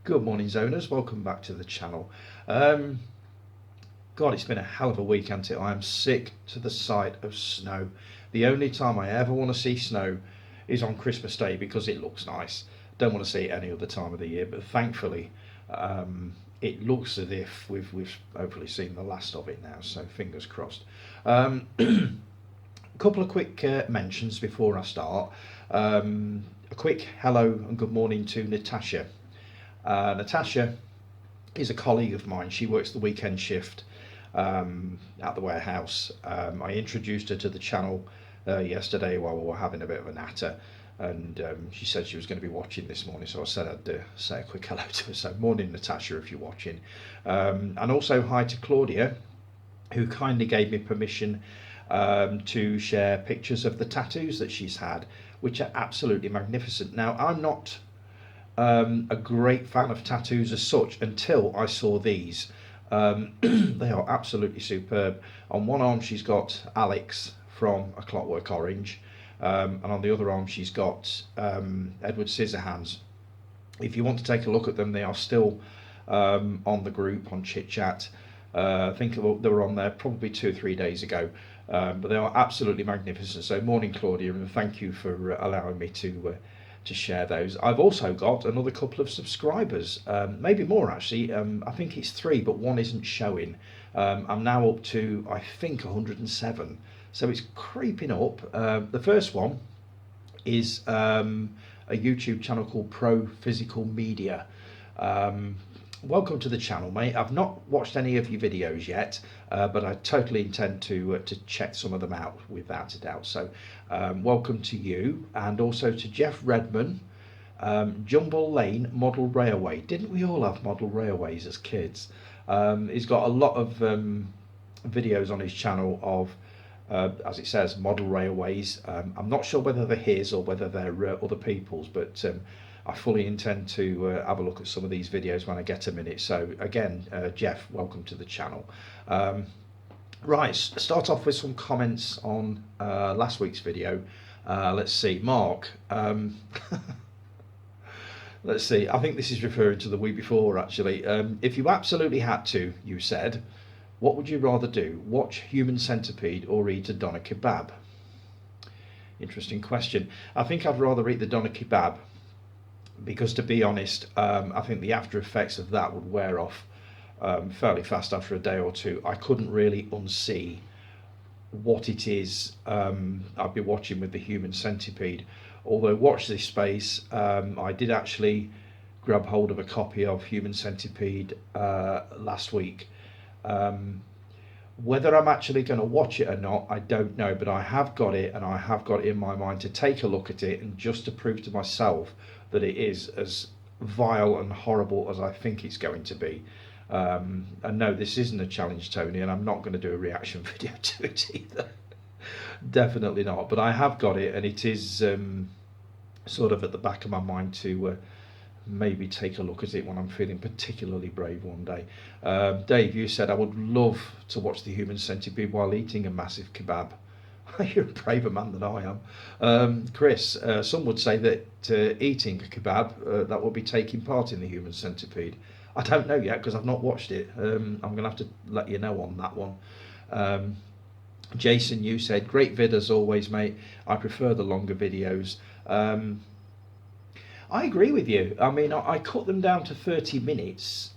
Good morning, zoners. Welcome back to the channel. God, it's been a hell of a week, hasn't it? I am sick to the sight of snow. The only time I ever want to see snow is on Christmas Day because it looks nice. Don't want to see it any other time of the year, but thankfully, it looks as if we've hopefully seen the last of it now. So fingers crossed. A couple of quick mentions before I start. A quick hello and good morning to Natasha. Natasha is a colleague of mine. She works the weekend shift at the warehouse. I introduced her to the channel yesterday while we were having a bit of a natter, and she said she was going to be watching this morning, so I said I'd say a quick hello to her. So morning, Natasha, if you're watching. And also hi to Claudia, who kindly gave me permission to share pictures of the tattoos that she's had, which are absolutely magnificent. Now, I'm not a great fan of tattoos as such until I saw these. They are absolutely superb. On one arm she's got Alex from A Clockwork Orange, and on the other arm she's got Edward Scissorhands. If you want to take a look at them, they are still on the group on Chit Chat. I think they were on there probably 2 or 3 days ago, but they are absolutely magnificent. So morning, Claudia, and thank you for allowing me to share those. I've also got another couple of subscribers, maybe more actually. I think it's 3, but one isn't showing. I'm now up to, I think, 107, so it's creeping up. The first one is a YouTube channel called Pro Physical Media. Welcome to the channel, mate. I've not watched any of your videos yet, but I totally intend to check some of them out without a doubt. So welcome to you, and also to Jeff Redman, Jumble Lane Model Railway. Didn't we all have model railways as kids? He's got a lot of videos on his channel of, as it says, model railways. I'm not sure whether they're his or whether they're other people's, but I fully intend to have a look at some of these videos when I get a minute. So again, Jeff, welcome to the channel. Right, start off with some comments on last week's video. Let's see, Mark. Let's see, I think this is referring to the week before actually. If you absolutely had to, you said, what would you rather do? Watch Human Centipede or eat a doner kebab? Interesting question. I think I'd rather eat the doner kebab, because to be honest, I think the after effects of that would wear off fairly fast after a day or two. I couldn't really unsee what it is I'd be watching with the Human Centipede. Although, watch this space, I did actually grab hold of a copy of Human Centipede last week. Whether I'm actually going to watch it or not, I don't know, but I have got it, and I have got it in my mind to take a look at it, and just to prove to myself that it is as vile and horrible as I think it's going to be. And no, this isn't a challenge, Tony, and I'm not going to do a reaction video to it either. Definitely not, but I have got it, and it is sort of at the back of my mind to maybe take a look at it when I'm feeling particularly brave one day. Dave, you said I would love to watch the Human Centipede while eating a massive kebab. You're a braver man than I am. Chris, some would say that eating a kebab, that would be taking part in the Human Centipede. I don't know yet because I've not watched it. I'm going to have to let you know on that one. Jason, you said, great vid as always, mate. I prefer the longer videos. I agree with you. I mean, I cut them down to 30 minutes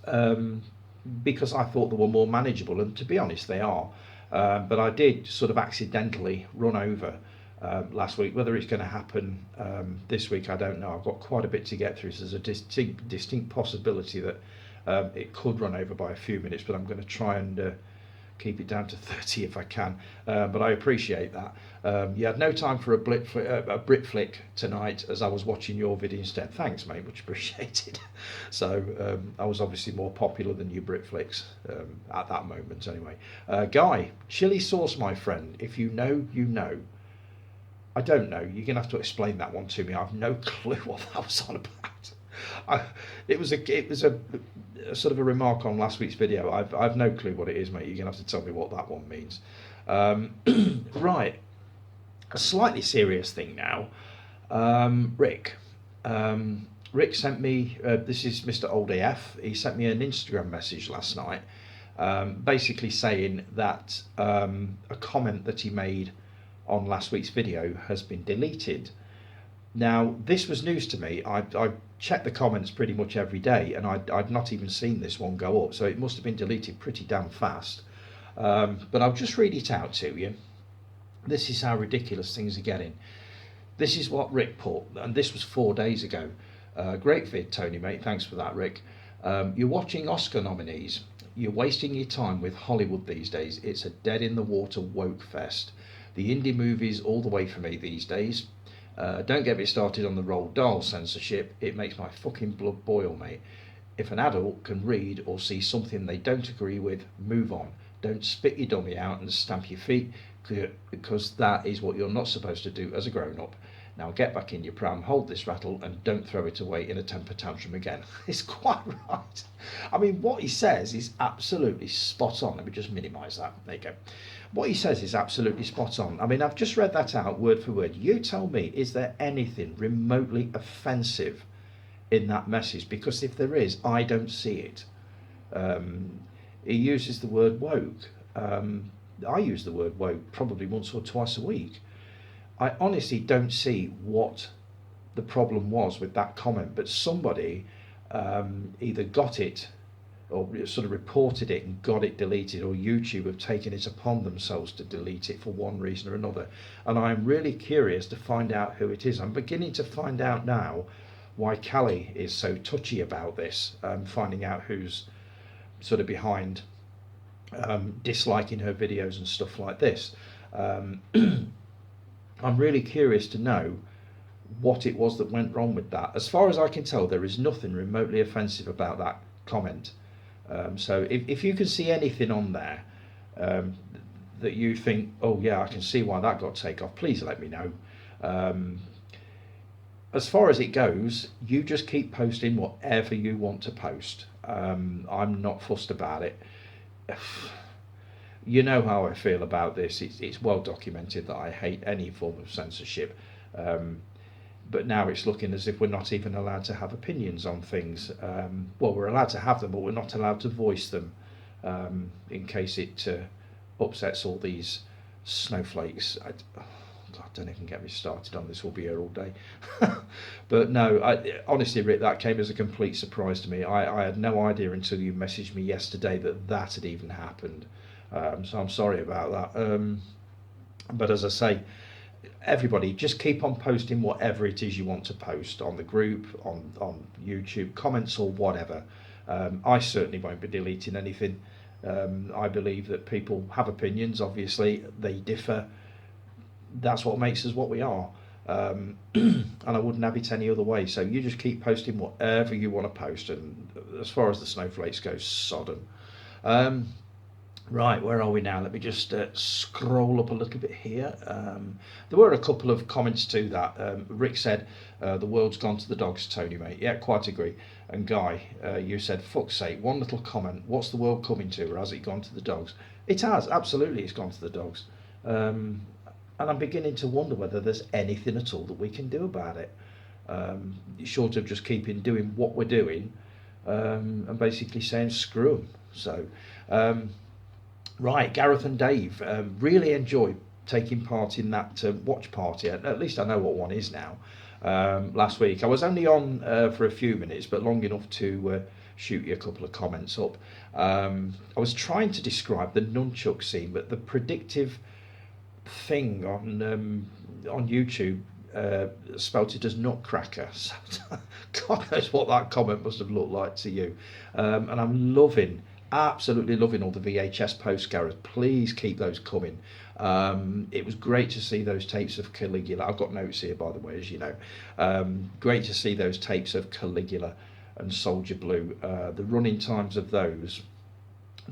because I thought they were more manageable, and to be honest, they are. But I did sort of accidentally run over last week. Whether it's going to happen this week, I don't know. I've got quite a bit to get through, so there's a distinct possibility that it could run over by a few minutes, but I'm going to try and keep it down to 30 if I can. But I appreciate that. You had no time for a Brit flick tonight as I was watching your video instead. Thanks, mate, much appreciated. So I was obviously more popular than you Brit flicks at that moment anyway. Guy, chili sauce, my friend. If you know, you know. I don't know. You're going to have to explain that one to me. I have no clue what that was on about. It was a sort of a remark on last week's video. I've no clue what it is, mate. You're going to have to tell me what that one means. Right. A slightly serious thing now. Rick, Rick sent me, this is Mr. Old AF, he sent me an Instagram message last night, basically saying that a comment that he made on last week's video has been deleted. Now, this was news to me. I check the comments pretty much every day, and I'd not even seen this one go up, so it must have been deleted pretty damn fast. But I'll just read it out to you. This is how ridiculous things are getting. This is what Rick put, and this was 4 days ago. Great vid, Tony, mate. Thanks for that, Rick. You're watching Oscar nominees. You're wasting your time with Hollywood these days. It's a dead-in-the-water woke fest. The indie movies all the way for me these days. Don't get me started on the Roald Dahl censorship. It makes my fucking blood boil, mate. If an adult can read or see something they don't agree with, move on. Don't spit your dummy out and stamp your feet, because that is what you're not supposed to do as a grown-up. Now get back in your pram, hold this rattle, and don't throw it away in a temper tantrum again. It's quite right. I mean, what he says is absolutely spot on. Let me just minimise that. There you go. What he says is absolutely spot on. I mean, I've just read that out word for word. You tell me, is there anything remotely offensive in that message? Because if there is, I don't see it. He uses the word woke. I use the word woke probably once or twice a week. I honestly don't see what the problem was with that comment, but somebody either got it or sort of reported it and got it deleted, or YouTube have taken it upon themselves to delete it for one reason or another. And I'm really curious to find out who it is. I'm beginning to find out now why Callie is so touchy about this, finding out who's sort of behind disliking her videos and stuff like this. I'm really curious to know what it was that went wrong with that. As far as I can tell, there is nothing remotely offensive about that comment. So if you can see anything on there that you think, oh yeah, I can see why that got taken off, please let me know. As far as it goes, you just keep posting whatever you want to post. I'm not fussed about it. You know how I feel about this. It's well documented that I hate any form of censorship. But now it's looking as if we're not even allowed to have opinions on things. Well, we're allowed to have them, but we're not allowed to voice them in case it upsets all these snowflakes. God, don't even get me started on this. We'll be here all day. But no, honestly, Rick, that came as a complete surprise to me. I had no idea until you messaged me yesterday that had even happened. So I'm sorry about that. But as I say, everybody just keep on posting whatever it is you want to post on the group, on YouTube, comments or whatever. I certainly won't be deleting anything. I believe that people have opinions. Obviously, they differ. That's what makes us what we are. And I wouldn't have it any other way. So you just keep posting whatever you want to post. And as far as the snowflakes go, sod 'em. Right, where are we now? Let me just scroll up a little bit here. There were a couple of comments to that. Rick said, the world's gone to the dogs, Tony, mate. Yeah, quite agree. And Guy, you said, fuck's sake, one little comment. What's the world coming to, or has it gone to the dogs? It has, absolutely, it's gone to the dogs. And I'm beginning to wonder whether there's anything at all that we can do about it. Short of just keeping doing what we're doing and basically saying screw them. So... Right, Gareth and Dave, really enjoyed taking part in that watch party. At least I know what one is now. Last week I was only on for a few minutes, but long enough to shoot you a couple of comments up. I was trying to describe the nunchuck scene, but the predictive thing on YouTube spelt it as nutcracker. So God knows what that comment must have looked like to you. And I'm absolutely loving all the VHS posts, Gareth. Please keep those coming. It was great to see those tapes of Caligula. I've got notes here, by the way, as you know. Great to see those tapes of Caligula and Soldier Blue. The running times of those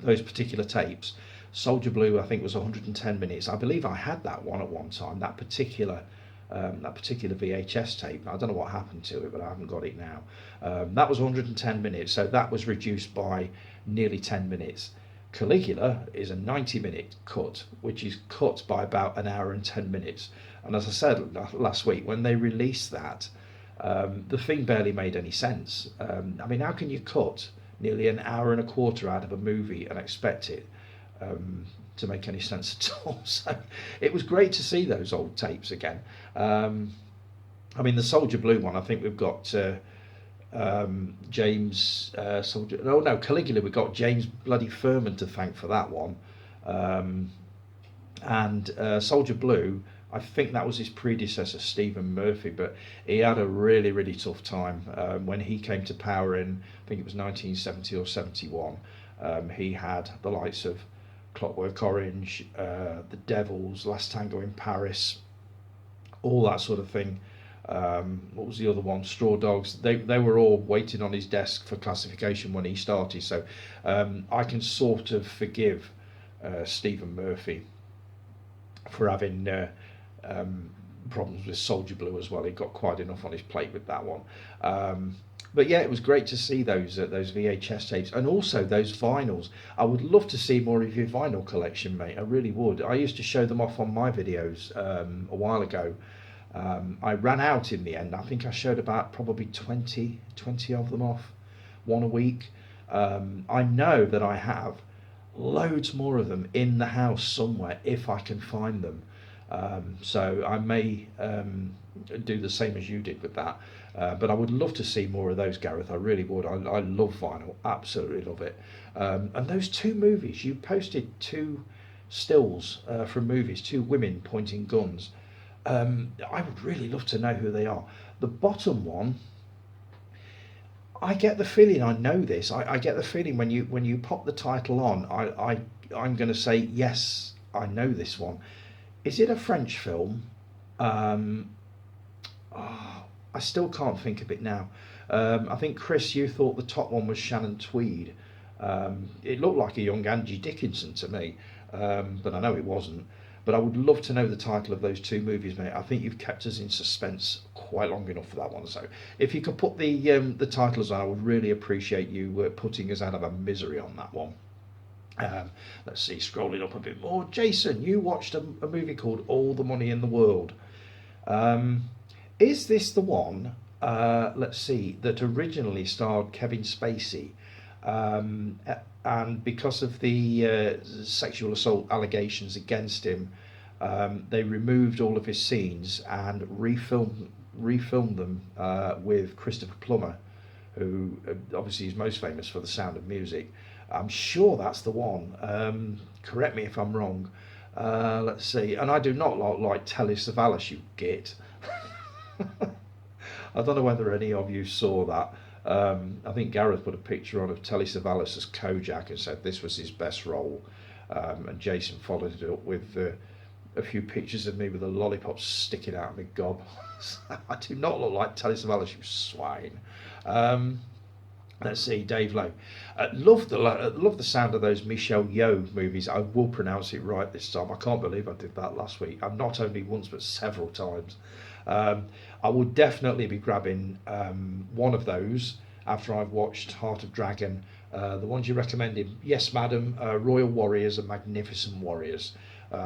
particular tapes. Soldier Blue, I think, was 110 minutes. I believe I had that one at one time. That particular VHS tape. I don't know what happened to it, but I haven't got it now. That was 110 minutes, so that was reduced by nearly 10 minutes. Caligula is a 90-minute cut, which is cut by about an hour and 10 minutes. And as I said last week, when they released that, The thing barely made any sense. I mean, how can you cut nearly an hour and a quarter out of a movie and expect it to make any sense at all? So it was great to see those old tapes again. I mean, the Soldier Blue one, I think we've got James Soldier. Oh no, Caligula. We've got James bloody Furman to thank for that one. And Soldier Blue, I think that was his predecessor, Stephen Murphy, but he had a really, really tough time when he came to power in, I think it was 1970 or 71. He had the likes of Clockwork Orange, The Devils, Last Tango in Paris, all that sort of thing. What was the other one? Straw Dogs. They were all waiting on his desk for classification when he started. So I can sort of forgive Stephen Murphy for having problems with Soldier Blue as well. He got quite enough on his plate with that one. But yeah, it was great to see those VHS tapes and also those vinyls. I would love to see more of your vinyl collection, mate. I really would. I used to show them off on my videos a while ago. I ran out in the end. I think I showed about probably 20 of them off, one a week. I know that I have loads more of them in the house somewhere if I can find them. So I may do the same as you did with that. But I would love to see more of those, Gareth. I really would. I love vinyl, absolutely love it. And those two movies, you posted two stills from movies, two women pointing guns. I would really love to know who they are. The bottom one, I get the feeling I know this. I get the feeling when you pop the title on, I'm going to say yes, I know this one. Is it a French film? I still can't think of it now. I think Chris, you thought the top one was Shannon Tweed. It looked like a young Angie Dickinson to me, but I know it wasn't. But I would love to know the title of those two movies, mate. I think you've kept us in suspense quite long enough for that one. So if you could put the titles on, I would really appreciate you putting us out of our misery on that one. Let's see, scrolling up a bit more. Jason, you watched a movie called All the Money in the World. Is this the one, let's see, that originally starred Kevin Spacey? And because of the sexual assault allegations against him, they removed all of his scenes and refilmed them with Christopher Plummer, who obviously is most famous for The Sound of Music. I'm sure that's the one. Correct me if I'm wrong. Let's see. And I do not like Telly Savalas, you git. I don't know whether any of you saw that. I think Gareth put a picture on of Telly Savalas as Kojak and said this was his best role. And Jason followed it up with a few pictures of me with a lollipop sticking out of my gob. I do not look like Telly Savalas, you swine. Let's see, Dave Lowe. Love the sound of those Michelle Yeoh movies. I will pronounce it right this time. I can't believe I did that last week. And not only once, but several times. I will definitely be grabbing one of those after I've watched Heart of Dragon. The ones you recommended, yes, madam, Royal Warriors and Magnificent Warriors.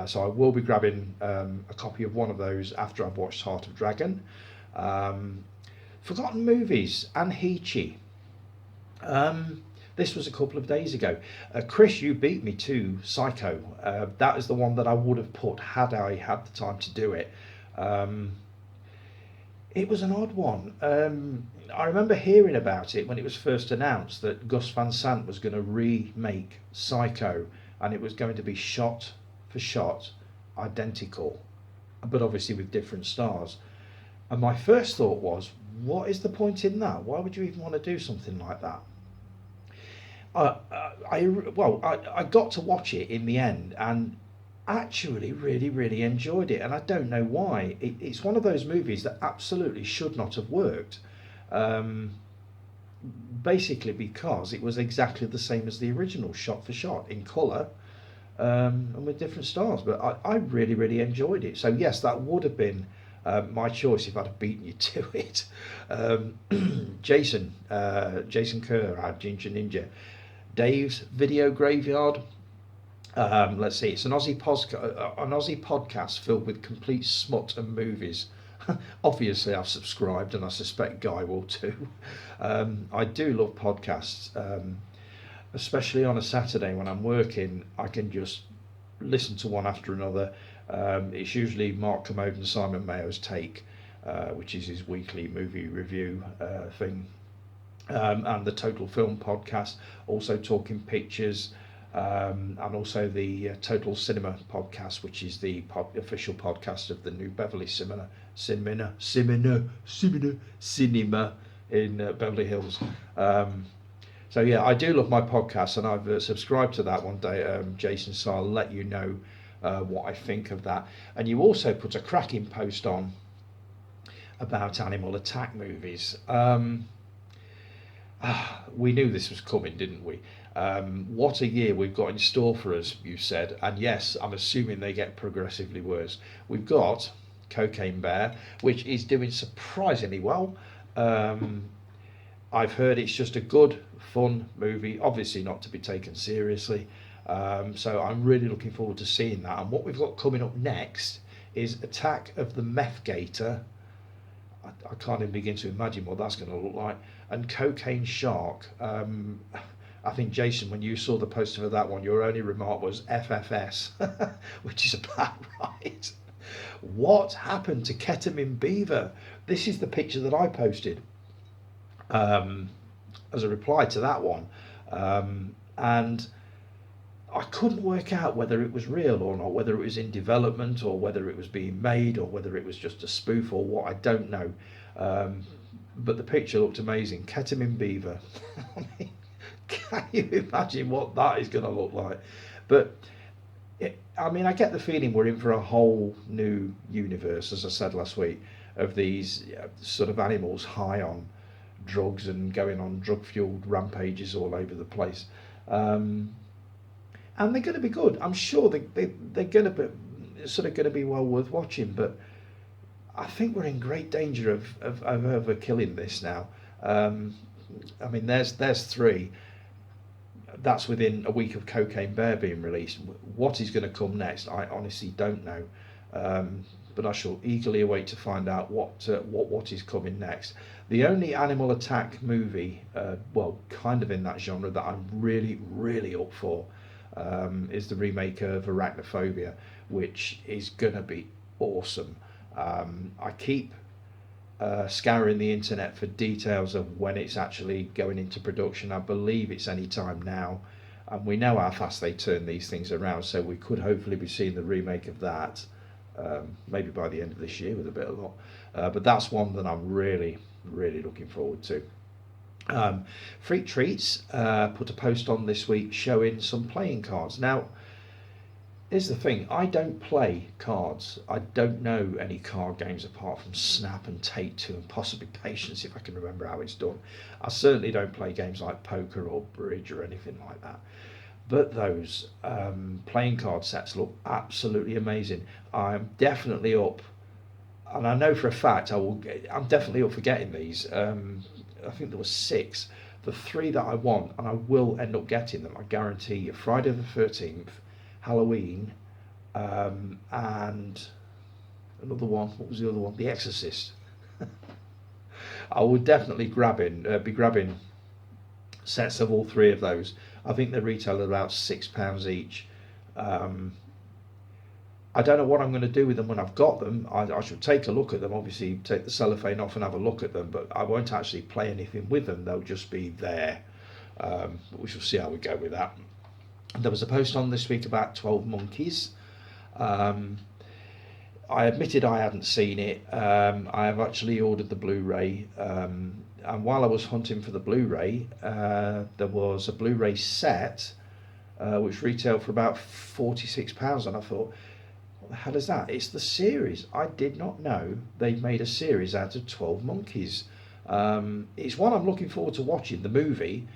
So I will be grabbing a copy of one of those after I've watched Heart of Dragon. Forgotten movies, Anhichi. This was a couple of days ago. Chris, you beat me to Psycho. That is the one that I would have put had I had the time to do it. It was an odd one. I remember hearing about it when it was first announced that Gus Van Sant was going to remake Psycho, and it was going to be shot for shot identical, but obviously with different stars. And my first thought was, what is the point in that? Why would you even want to do something like that? I got to watch it in the end and actually really enjoyed it, and I don't know why. It's one of those movies that absolutely should not have worked, basically because it was exactly the same as the original, shot for shot in colour, and with different stars. But I really enjoyed it. So yes, that would have been my choice if I'd have beaten you to it. Jason Kerr had Ginger Ninja. Dave's Video Graveyard. Let's see, it's an Aussie podcast filled with complete smut and movies. Obviously, I've subscribed, and I suspect Guy will too. I do love podcasts, especially on a Saturday when I'm working. I can just listen to one after another. It's usually Mark Commode and Simon Mayo's Take, which is his weekly movie review thing, and the Total Film podcast, also Talking Pictures, and also the Total Cinema podcast, which is the official podcast of the New Beverly Cinema in Beverly Hills. So yeah, I do love my podcast, and I've subscribed to that one day, Jason. So I'll let you know what I think of that. And you also put a cracking post on about animal attack movies. We knew this was coming, didn't we? What a year we've got in store for us, you said. And yes, I'm assuming they get progressively worse. We've got Cocaine Bear, which is doing surprisingly well. I've heard it's just a good, fun movie, obviously not to be taken seriously. So I'm really looking forward to seeing that. And what we've got coming up next is Attack of the Meth Gator. I can't even begin to imagine what that's going to look like. And Cocaine Shark. I think, Jason, when you saw the poster for that one, your only remark was FFS, which is about right. What happened to Ketamine Beaver? This is the picture that I posted as a reply to that one. And I couldn't work out whether it was real or not, whether it was in development or whether it was being made or whether it was just a spoof or what, I don't know. But the picture looked amazing. Ketamine Beaver. I mean, can you imagine what that is going to look like? But I get the feeling we're in for a whole new universe, as I said last week, of these sort of animals high on drugs and going on drug-fueled rampages all over the place. And they're going to be good. I'm sure they're going to be sort of going to be well worth watching. But I think we're in great danger of overkilling this now. There's 3. That's within a week of Cocaine Bear being released. What is going to come next, I honestly don't know. But I shall eagerly await to find out what is coming next. The only animal attack movie, kind of in that genre, that I'm really, really up for, is the remake of Arachnophobia, which is going to be awesome. I keep scouring the internet for details of when it's actually going into production. I believe it's any time now, and we know how fast they turn these things around, so we could hopefully be seeing the remake of that maybe by the end of this year with a bit of luck. But that's one that I'm really, really looking forward to. Freak Treats put a post on this week showing some playing cards. Now, here's the thing, I don't play cards. I don't know any card games apart from Snap and Take Two and possibly Patience, if I can remember how it's done. I certainly don't play games like poker or bridge or anything like that. But those playing card sets look absolutely amazing. I'm definitely up, and I know for a fact I'm definitely up for getting these. I think there were 6. The 3 that I want, and I will end up getting them, I guarantee you. Friday the 13th, Halloween, and another one. What was the other one? The Exorcist. I would definitely be grabbing sets of all 3 of those. I think they retail at about £6 each. I don't know what I'm going to do with them when I've got them. I should take a look at them, obviously take the cellophane off and have a look at them, but I won't actually play anything with them. They'll just be there. We shall see how we go with that. There was a post on this week about 12 Monkeys. I admitted I hadn't seen it. I have actually ordered the Blu-ray, and while I was hunting for the Blu-ray, there was a Blu-ray set which retailed for about £46, and I thought, what the hell is that? It's the series. I did not know they'd made a series out of 12 Monkeys. It's one I'm looking forward to watching, the movie.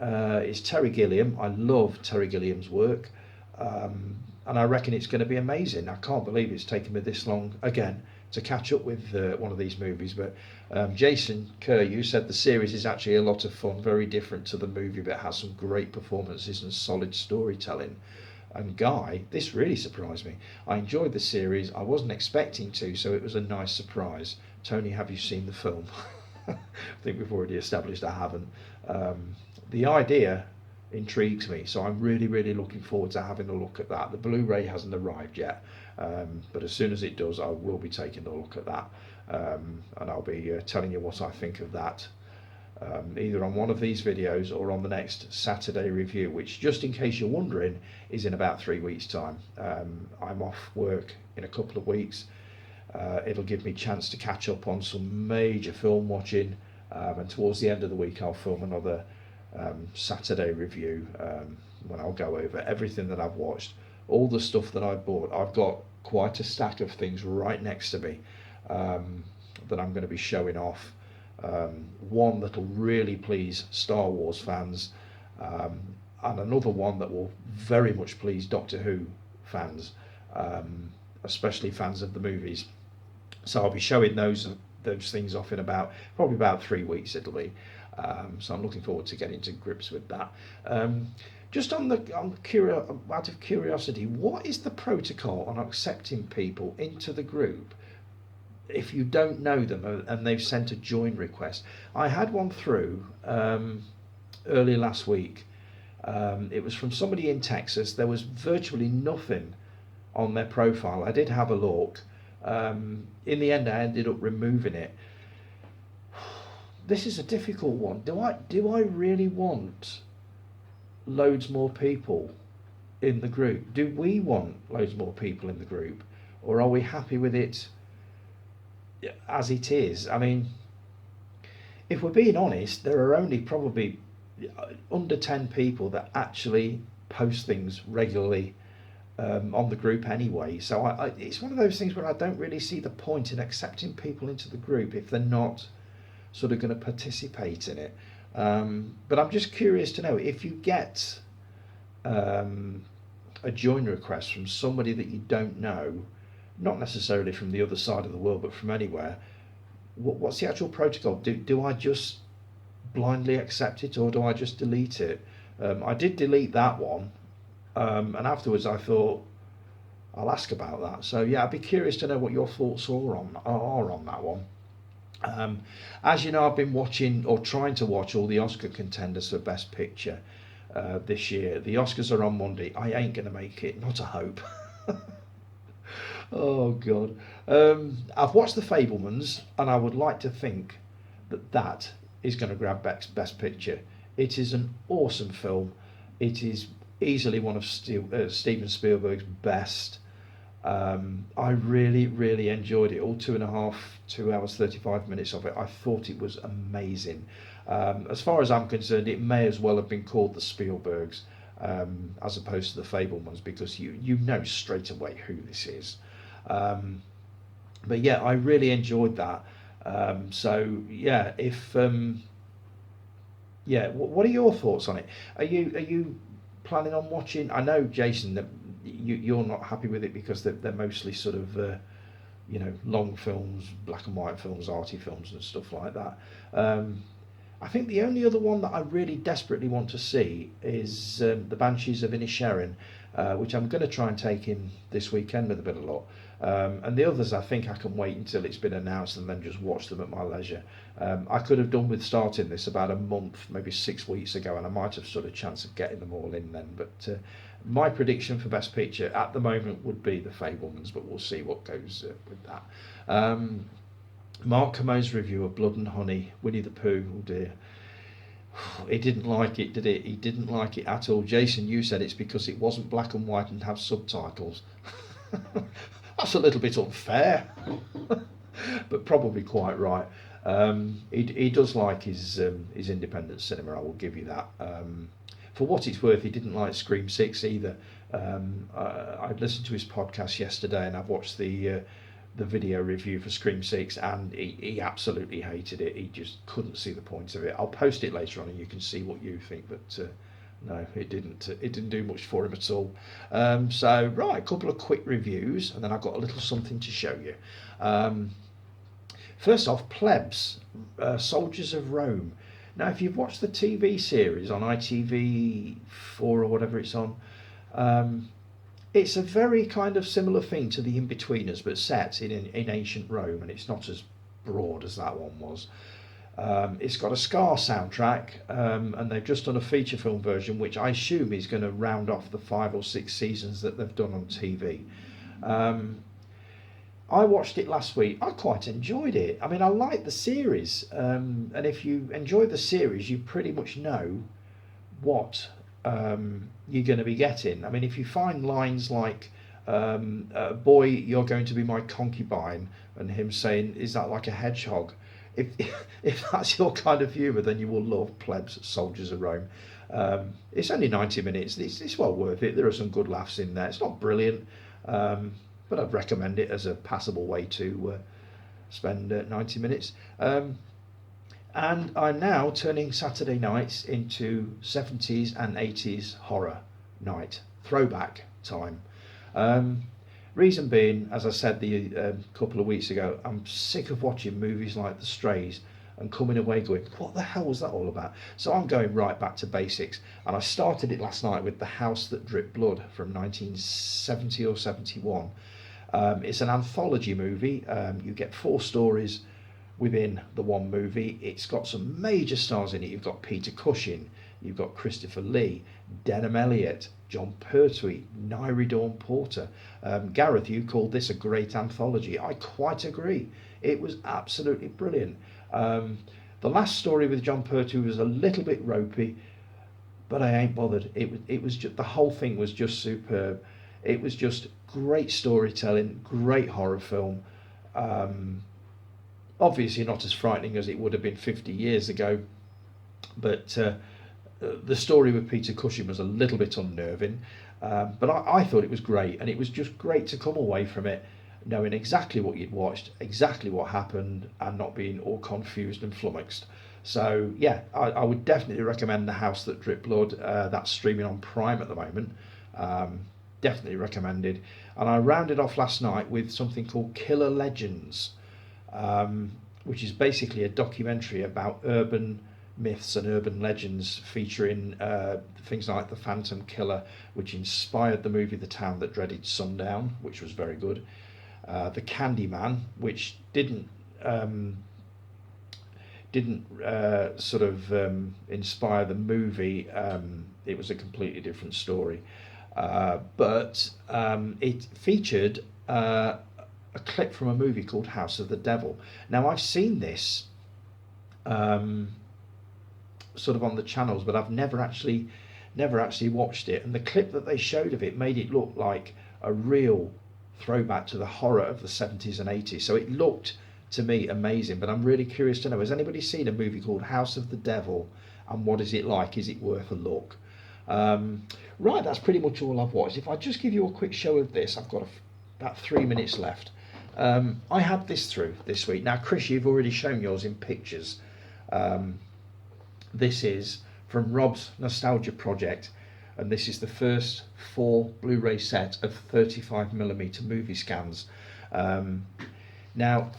It's Terry Gilliam. I love Terry Gilliam's work, and I reckon it's going to be amazing. I can't believe it's taken me this long again to catch up with one of these movies. But Jason Kerr, you said the series is actually a lot of fun, very different to the movie, but has some great performances and solid storytelling. And Guy, this really surprised me. I enjoyed the series. I wasn't expecting to, so it was a nice surprise. Tony, have you seen the film? I think we've already established I haven't. The idea intrigues me, so I'm really, really looking forward to having a look at that. The Blu-ray hasn't arrived yet, but as soon as it does, I will be taking a look at that, and I'll be telling you what I think of that. Either on one of these videos or on the next Saturday review, which, just in case you're wondering, is in about 3 weeks' time. I'm off work in a couple of weeks. It'll give me a chance to catch up on some major film watching, and towards the end of the week I'll film another Saturday review, when I'll go over everything that I've watched, all the stuff that I've bought. I've got quite a stack of things right next to me that I'm going to be showing off. One that'll really please Star Wars fans, and another one that will very much please Doctor Who fans, especially fans of the movies. So I'll be showing those things off in probably about 3 weeks it'll be. So I'm looking forward to getting to grips with that. Just out of curiosity, what is the protocol on accepting people into the group if you don't know them and they've sent a join request? I had one through earlier last week. It was from somebody in Texas. There was virtually nothing on their profile. I did have a look. In the end, I ended up removing it. This is a difficult one. Do I really want loads more people in the group? Do we want loads more people in the group, or are we happy with it as it is? I mean, if we're being honest, there are only probably under 10 people that actually post things regularly on the group anyway. So it's one of those things where I don't really see the point in accepting people into the group if they're not sort of going to participate in it. But I'm just curious to know, if you get a join request from somebody that you don't know, not necessarily from the other side of the world, but from anywhere, what's the actual protocol? Do I just blindly accept it, or do I just delete it? I did delete that one, and afterwards I thought I'll ask about that. So yeah, I'd be curious to know what your thoughts are on that one. As you know, I've been watching, or trying to watch, all the Oscar contenders for Best Picture this year. The Oscars are on Monday. I ain't going to make it, not a hope. Oh God. I've watched The Fabelmans, and I would like to think that is going to grab Best Picture. It is an awesome film. It is easily one of Steven Spielberg's best. I really, really enjoyed it. All 2 hours 35 minutes of it. I thought it was amazing. As far as I'm concerned, it may as well have been called the Spielbergs, as opposed to the Fabelmans, because you know straight away who this is. But yeah, I really enjoyed that. So yeah, what are your thoughts on it? Are you planning on watching? I know, Jason, that you're not happy with it because they're mostly sort of long films, black and white films, arty films and stuff like that. I think the only other one that I really desperately want to see is The Banshees of Inisherin, which I'm going to try and take in this weekend with a bit of luck. And the others, I think I can wait until it's been announced and then just watch them at my leisure. I could have done with starting this about a month, maybe 6 weeks ago, and I might have stood a chance of getting them all in then. But my prediction for Best Picture at the moment would be The Fabelmans, but we'll see what goes with that. Mark Kermode's review of Blood and Honey, Winnie the Pooh, oh dear. He didn't like it, did it? He didn't like it at all. Jason, you said it's because it wasn't black and white and have subtitles. That's a little bit unfair, but probably quite right. He does like his independent cinema, I will give you that. For what it's worth, he didn't like Scream 6 either. I listened to his podcast yesterday, and I've watched the video review for Scream 6, and he absolutely hated it. He just couldn't see the point of it. I'll post it later on and you can see what you think, but no, it didn't do much for him at all. So right, a couple of quick reviews, and then I've got a little something to show you. First off, Plebs, Soldiers of Rome. Now, if you've watched the TV series on ITV4 or whatever it's on, It's a very kind of similar thing to the In-Betweeners, but set in ancient Rome, and it's not as broad as that one was. It's got a Scar soundtrack, and they've just done a feature film version, which I assume is going to round off the 5 or 6 seasons that they've done on TV. I watched it last week. I quite enjoyed it. I mean, I like the series, and if you enjoy the series, you pretty much know what you're going to be getting. I mean, if you find lines like, "Boy, you're going to be my concubine," and him saying, "Is that like a hedgehog?" If if that's your kind of humour, then you will love Plebs, Soldiers of Rome. It's only 90 minutes. It's well worth it. There are some good laughs in there. It's not brilliant, but I'd recommend it as a passable way to spend 90 minutes. And I'm now turning Saturday nights into 70s and 80s horror night, throwback time. Reason being, as I said the couple of weeks ago, I'm sick of watching movies like The Strays and coming away going, what the hell was that all about? So I'm going right back to basics, and I started it last night with The House That Dripped Blood from 1970 or 71. It's an anthology movie. You get 4 stories within the one movie. It's got some major stars in it. You've got Peter Cushing, you've got Christopher Lee, Denham Elliott, John Pertwee, Nairi Dawn Porter. Gareth, you called this a great anthology. I quite agree. It was absolutely brilliant. The last story with John Pertwee was a little bit ropey, but I ain't bothered. It was just, the whole thing was just superb. It was just great storytelling, great horror film. Obviously not as frightening as it would have been 50 years ago, but the story with Peter Cushing was a little bit unnerving, but I thought it was great, and it was just great to come away from it knowing exactly what you'd watched, exactly what happened, and not being all confused and flummoxed. So yeah, I would definitely recommend The House That Dripped Blood. That's streaming on Prime at the moment. Definitely recommended. And I rounded off last night with something called Killer Legends, which is basically a documentary about urban myths and urban legends featuring things like the Phantom Killer, which inspired the movie The Town That Dreaded Sundown, which was very good. The Candyman, which didn't sort of inspire the movie. It was a completely different story, but it featured a clip from a movie called House of the Devil. Now I've seen this sort of on the channels, but I've never actually watched it, and the clip that they showed of it made it look like a real throwback to the horror of the 70s and 80s. So it looked to me amazing, but I'm really curious to know, has anybody seen a movie called House of the Devil, and what is it like? Is it worth a look? Right, that's pretty much all I've watched. If I just give you a quick show of this, I've got about 3 minutes left. I had this through this week. Now Chris, you've already shown yours in pictures. This is from Rob's Nostalgia Project, and this is the first 4 Blu-ray set of 35mm movie scans. Now,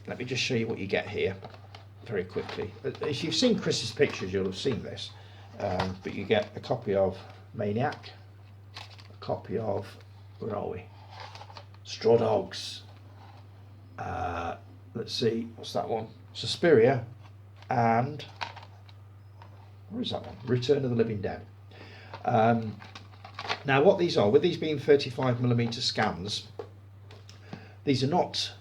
let me just show you what you get here very quickly. If you've seen Chris's pictures, you'll have seen this, but you get a copy of Maniac, a copy of, where are we? Straw Dogs. Let's see, what's that one? Suspiria, and where is that one? Return of the Living Dead. Now what these are, with these being 35mm scans, these are not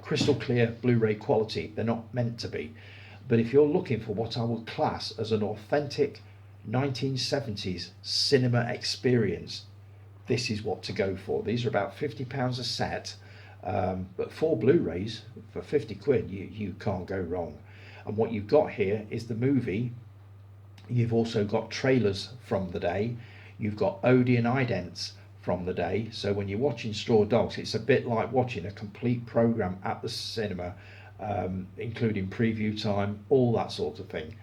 crystal clear Blu-ray quality. They're not meant to be. But if you're looking for what I would class as an authentic 1970s cinema experience, this is what to go for. These are about £50 a set, but 4 Blu-rays for 50 quid, you can't go wrong. And what you've got here is the movie. You've also got trailers from the day. You've got Odeon idents from the day. So when you're watching Straw Dogs, it's a bit like watching a complete programme at the cinema, including preview time, all that sort of thing.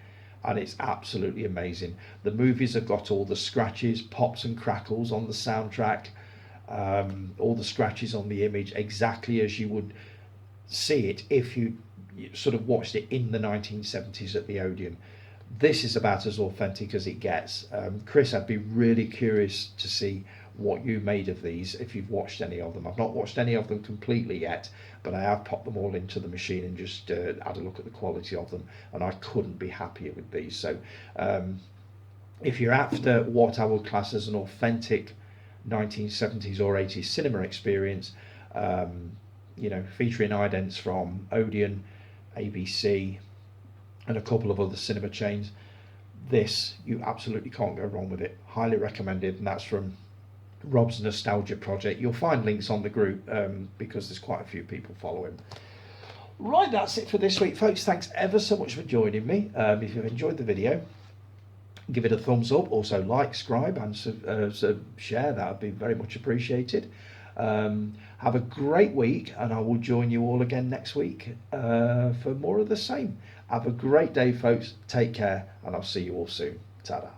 And it's absolutely amazing. The movies have got all the scratches, pops and crackles on the soundtrack, all the scratches on the image, exactly as you would see it if you sort of watched it in the 1970s at the Odeon. This is about as authentic as it gets. Chris, I'd be really curious to see what you made of these if you've watched any of them. I've not watched any of them completely yet, but I have popped them all into the machine and just had a look at the quality of them, and I couldn't be happier with these. So if you're after what I would class as an authentic 1970s or 80s cinema experience, featuring idents from Odeon, ABC, and a couple of other cinema chains, this, you absolutely can't go wrong with it. Highly recommended, and that's from Rob's Nostalgia Project. You'll find links on the group because there's quite a few people following. Right, that's it for this week, folks. Thanks ever so much for joining me. If you've enjoyed the video, give it a thumbs up. Also like, subscribe, and share. That would be very much appreciated. Have a great week, and I will join you all again next week for more of the same. Have a great day, folks. Take care, and I'll see you all soon. Ta-da.